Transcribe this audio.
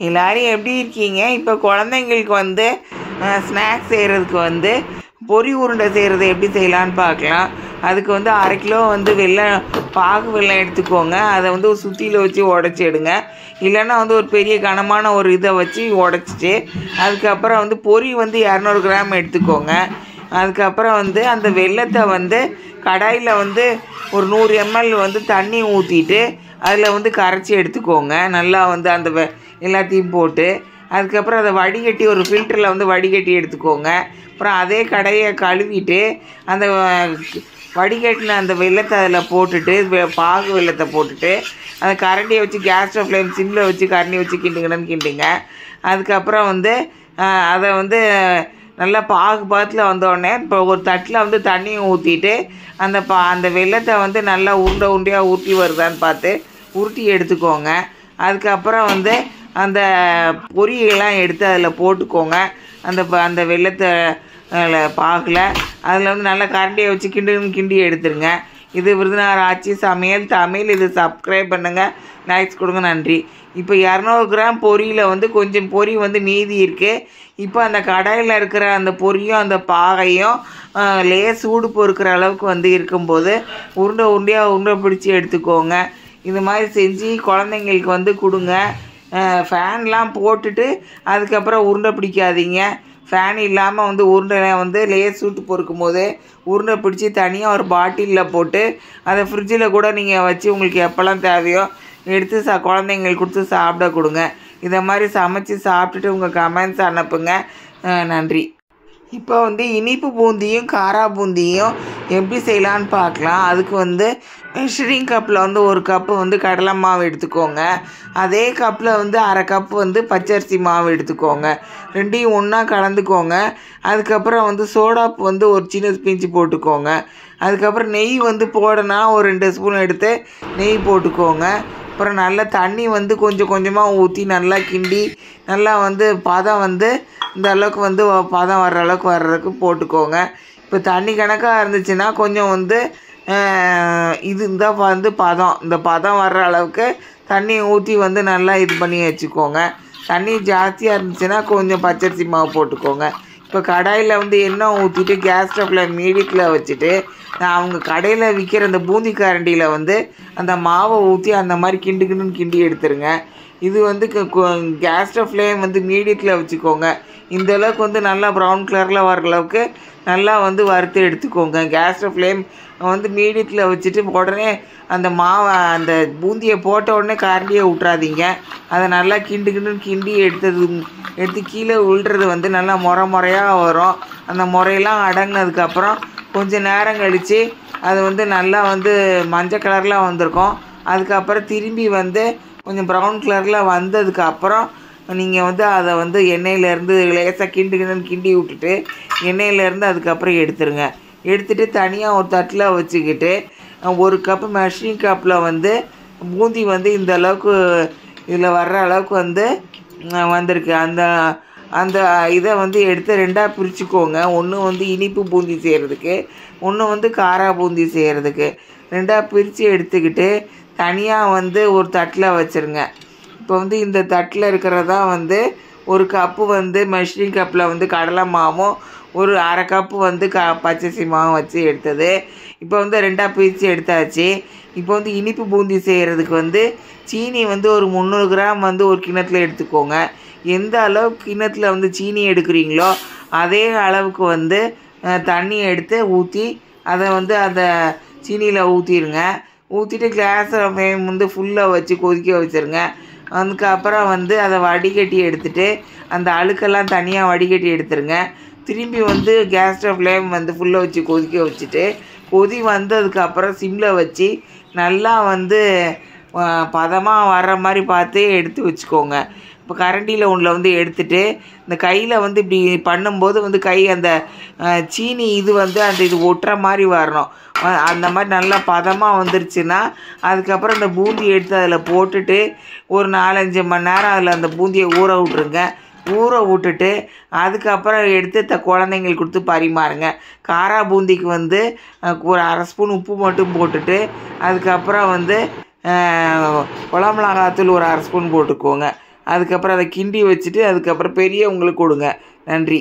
எல்லாரும் எப்படி இருக்கீங்க? இப்போ குழந்தைங்களுக்கு வந்து ஸ்நாக்ஸ் செய்கிறதுக்கு வந்து பொரி உருண்டை செய்கிறது எப்படி செய்யலான்னு பார்க்கலாம். அதுக்கு வந்து 1/2 கிலோ வந்து பாகு வெல்லம் எடுத்துக்கோங்க. அதை வந்து ஒரு சுத்தியில் வச்சு உடச்சி எடுங்க. இல்லைன்னா வந்து ஒரு பெரிய கனமான ஒரு இதை வச்சு உடச்சிட்டு அதுக்கப்புறம் வந்து பொரி வந்து 200 கிராம் எடுத்துக்கோங்க. அதுக்கப்புறம் வந்து அந்த வெல்லத்தை வந்து கடாயில் வந்து ஒரு 100 ml வந்து தண்ணி ஊற்றிட்டு அதில் வந்து கரைச்சி எடுத்துக்கோங்க. நல்லா வந்து அந்த எல்லாத்தையும் போட்டு அதுக்கப்புறம் அதை வடிகட்டி ஒரு ஃபில்டரில் வந்து வடிகட்டி எடுத்துக்கோங்க. அப்புறம் அதே கடையை கழுவிட்டு அந்த வடிகட்டின அந்த வெல்லத்தை அதில் போட்டுட்டு பாகு வெல்லத்தை போட்டுட்டு அந்த கரண்டியை வச்சு கேஸ் ஸ்டவ் ஃப்ளேம் சிம்மில் வச்சு கரண்டி வச்சு கிண்டுங்க. அதுக்கப்புறம் வந்து அதை வந்து நல்லா பாகு பாத்தில் வந்தோடனே இப்போ ஒரு தட்டில் வந்து தண்ணியை ஊற்றிட்டு அந்த வெல்லத்தை வந்து நல்லா உருண்டையாக ஊற்றி வருதான்னு பார்த்து உருட்டி எடுத்துக்கோங்க. அதுக்கப்புறம் வந்து அந்த பொரியெல்லாம் எடுத்து அதில் போட்டுக்கோங்க. அந்த வெல்லத்தை பாகில் அதில் வந்து நல்லா கரண்டியை வச்சு கிண்டி எடுத்துருங்க. இது விருதுநகர் ஆச்சி சமையல் தமிழ். இது சப்ஸ்கிரைப் பண்ணுங்கள், லைக்ஸ் கொடுங்க, நன்றி. இப்போ 200 கிராம் பொரியில் வந்து கொஞ்சம் பொரி வந்து மீதி இருக்குது. இப்போ அந்த கடாயில் இருக்கிற அந்த பொரியும் அந்த பாகையும் சூடு பொறுக்கிற அளவுக்கு வந்து இருக்கும்போது உருண்டை பிடிச்சி எடுத்துக்கோங்க. இது மாதிரி செஞ்சு குழந்தைங்களுக்கு வந்து கொடுங்க. ஃபேன்லாம் போட்டுட்டு அதுக்கப்புறம் உருண்டை பிடிக்காதீங்க. ஃபேன் இல்லாமல் வந்து உருண்டை வந்து சூட்டு பொறுக்கும் போது உருண்டை பிடிச்சி தனியாக ஒரு பாட்டிலில் போட்டு அதை ஃப்ரிட்ஜில் கூட நீங்கள் வச்சு உங்களுக்கு எப்போல்லாம் தேவையோ எடுத்து குழந்தைங்களுக்கு கொடுத்து சாப்பிட கொடுங்க. இதை மாதிரி சமைச்சு சாப்பிட்டுட்டு உங்கள் கமெண்ட்ஸ் அனுப்புங்க. நன்றி. இப்போ வந்து இனிப்பு பூந்தியும் காரா பூந்தியும் எப்படி செய்யலான்னு பார்க்கலாம். அதுக்கு வந்து மெஷரிங் கப்பில் வந்து 1 கப்பு வந்து கடலை மாவு எடுத்துக்கோங்க. அதே கப்பில் வந்து 1/2 கப்பு வந்து பச்சரிசி மாவு எடுத்துக்கோங்க. ரெண்டையும் ஒன்றா கலந்துக்கோங்க. அதுக்கப்புறம் வந்து சோடாப்பு வந்து ஒரு சின்ன பிஞ்சு போட்டுக்கோங்க. அதுக்கப்புறம் நெய் வந்து போடனா ஒரு 2 ஸ்பூன் எடுத்து நெய் போட்டுக்கோங்க. அப்புறம் நல்லா தண்ணி வந்து கொஞ்சம் கொஞ்சமாக ஊற்றி நல்லா கிண்டி நல்லா வந்து பதம் வந்து இந்த அளவுக்கு வந்து பதம் வர்றதுக்கு போட்டுக்கோங்க. இப்போ தண்ணி கணக்காக இருந்துச்சுன்னா கொஞ்சம் வந்து இந்த பதம் வர்ற அளவுக்கு தண்ணி ஊற்றி வந்து நல்லா இது பண்ணி வச்சுக்கோங்க. தண்ணி ஜாஸ்தியாக இருந்துச்சுன்னா கொஞ்சம் பச்சரிசி மாவு போட்டுக்கோங்க. இப்போ கடாயில் வந்து எண்ணெய் ஊற்றிட்டு கேஸ் ஸ்டவ்வில் மீடியத்தில் வச்சுட்டு அவங்க கடையில் விற்கிற அந்த பூந்தி கரண்டியில் வந்து அந்த மாவை ஊற்றி அந்த மாதிரி கிண்டி எடுத்துருங்க. இது வந்து கேஸ் ஸ்டவ் ஃப்ளேம் வந்து மீடியத்தில் வச்சுக்கோங்க. இந்த அளவுக்கு வந்து நல்லா ப்ரௌன் கலரில் வர அளவுக்கு நல்லா வந்து வறுத்து எடுத்துக்கோங்க. கேஸ் ஸ்டவ் ஃப்ளேம் வந்து மீடியத்தில் வச்சுட்டு உடனே அந்த அந்த பூந்தியை போட்ட உடனே கரண்டியை விட்றாதீங்க. அதை நல்லா கிண்டி எடுத்து கீழே விழுறது வந்து நல்லா முறையாக வரும். அந்த முறையெல்லாம் அடங்கினதுக்கப்புறம் கொஞ்சம் நேரம் கழித்து அது வந்து நல்லா வந்து மஞ்சள் கலரில் வந்திருக்கும். அதுக்கப்புறம் திரும்பி வந்து கொஞ்சம் ப்ரௌன் கலரில் வந்ததுக்கப்புறம் நீங்கள் வந்து அதை வந்து எண்ணெயிலேருந்து லேசாக கிண்டி விட்டுட்டு எண்ணெயிலேருந்து அதுக்கப்புறம் எடுத்துட்டு தனியாக ஒரு தட்டில் வச்சுக்கிட்டு 1 கப்பு மெஷரிங் கப்பில் வந்து பூந்தி வந்து இந்த அளவுக்கு இதில் வர்ற அளவுக்கு வந்து வந்திருக்கு. அந்த இதை வந்து எடுத்து 2ஆக பிரிச்சுக்கோங்க. ஒன்று வந்து இனிப்பு பூந்தி செய்கிறதுக்கு, ஒன்று வந்து காரா பூந்தி செய்கிறதுக்கு. 2ஆக பிரித்து எடுத்துக்கிட்டு தனியாக வந்து ஒரு தட்டில் வச்சுருங்க. இப்போ வந்து இந்த தட்டில் இருக்கிறதா வந்து 1 கப்பு வந்து மெஷரிங் கப்பில் வந்து கடலை மாவும் ஒரு 1/2 கப்பு வந்து பச்சரிசி மாவும் வச்சு எடுத்தது. இப்போ வந்து 2ஆக பிரித்து எடுத்தாச்சு. இப்போ வந்து இனிப்பு பூந்தி செய்கிறதுக்கு வந்து சீனி வந்து ஒரு 300 கிராம் வந்து ஒரு கிண்ணத்தில் எடுத்துக்கோங்க. எந்த அளவுக்கு கிண்ணத்தில் வந்து சீனி எடுக்கிறீங்களோ அதே அளவுக்கு வந்து தண்ணி எடுத்து ஊற்றி அதை வந்து அந்த சீனியில் ஊற்றிடுங்க. ஊற்றிட்டு கேஸ் ஃப்ளேம் வந்து ஃபுல்லாக வச்சு கொதிக்க வச்சுருங்க. அதுக்கப்புறம் வந்து அதை வடிகட்டி எடுத்துகிட்டு அந்த அழுக்கெல்லாம் தனியாக வடிகட்டி எடுத்துருங்க. திரும்பி வந்து கேஸ் ஸ்டவ் ஃப்ளேம் வந்து ஃபுல்லாக வச்சு கொதிக்க வச்சுட்டு கொதி வந்ததுக்கப்புறம் சிம்மில் வச்சு நல்லா வந்து பதமாக வர்ற மாதிரி பார்த்து எடுத்து வச்சுக்கோங்க. இப்போ கரண்டியில் ஒன்றில் வந்து எடுத்துகிட்டு இந்த கையில் வந்து இப்படி பண்ணும்போது வந்து அந்த சீனி இது வந்து இது ஒட்டுற மாதிரி வரணும். அந்த மாதிரி நல்லா பதமாக வந்துருச்சுன்னா அதுக்கப்புறம் இந்த பூந்தி எடுத்து அதில் போட்டுட்டு ஒரு 4-5 மணி நேரம் அதில் அந்த பூந்தியை ஊற விட்டுட்டு அதுக்கப்புறம் எடுத்து குழந்தைங்களுக்கு கொடுத்து பரிமாறுங்க. காரா பூந்திக்கு வந்து ஒரு 1/2 ஸ்பூன் உப்பு மட்டும் போட்டுட்டு அதுக்கப்புறம் வந்து குழம்பு மிளகாத்தூள் ஒரு 1/2 ஸ்பூன் போட்டுக்கோங்க. அதுக்கப்புறம் அதை கிண்டி வச்சுட்டு அதுக்கப்புறம் பெரியவங்களுக்கு கொடுங்க. நன்றி.